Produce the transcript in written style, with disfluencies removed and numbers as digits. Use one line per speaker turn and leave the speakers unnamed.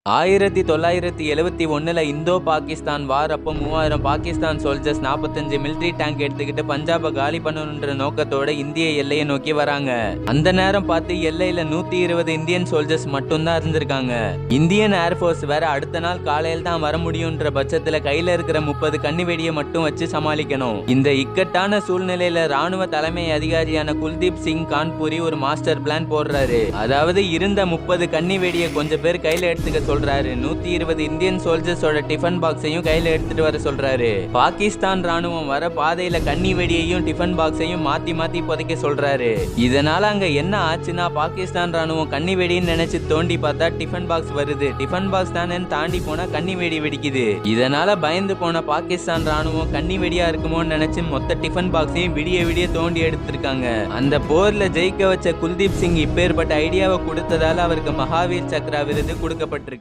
1971 இந்தோ பாகிஸ்தான் வார் அப்போ 3000 Pakistan soldiers 45 military tank எடுத்துக்கிட்டு பஞ்சாபை காலி பண்ணணுன்ற நோக்கத்தோட இந்திய எல்லையை நோக்கி வராங்க. அந்த நேரம் பார்த்து எல்லையில 120 இந்தியன் சோல்ஜர்ஸ் மட்டும்தான் இருந்திருக்காங்க. இந்தியன் ஏர்போர்ஸ் வேற அடுத்த நாள் காலையில் தான் வர முடியும்ன்ற பட்சத்துல கையில இருக்கிற 30 கன்னி வெடியை மட்டும் வச்சு சமாளிக்கணும். இந்த இக்கட்டான சூழ்நிலையில ராணுவ தலைமை அதிகாரியான குல்தீப் சிங் கான்பூரி ஒரு மாஸ்டர் பிளான் போடுறாரு. அதாவது இருந்த 30 கன்னி வெடியை கொஞ்சம் பேர் கையில எடுத்துக்க சொல்றாரு. 120 இந்தியன் சோல்ஜர்ஸோட டிஃபன் பாக்ஸையும் கையில எடுத்துட்டு வர சொல்றாரு. பாகிஸ்தான் ராணுவம் வர பாதையில கன்னி வெடியையும் டிஃபன் பாக்ஸையும் மாத்தி மாத்தி புதைக்க சொல்றாரு. இதனால அங்க என்ன ஆச்சுன்னா பாகிஸ்தான் ராணுவம் கன்னி வெடின்னு நினைச்சு தோண்டி பார்த்தா டிஃபன் பாக்ஸ் வருது. டிஃபன் பாக்ஸ் தானே தாண்டி போனா கன்னி வெடி வெடிக்குது. இதனால பயந்து போன பாகிஸ்தான் ராணுவம் கன்னி வெடியா இருக்குமோன்னு நினைச்சு மொத்த டிஃபன் பாக்ஸையும் விடிய தோண்டி எடுத்திருக்காங்க. அந்த போர்ல ஜெயிக்க வச்ச குல்தீப் சிங் இப்பேற்பட்ட ஐடியாவை கொடுத்ததால அவருக்கு மகாவீர் சக்ரா விருது கொடுக்கப்பட்டிருக்கு.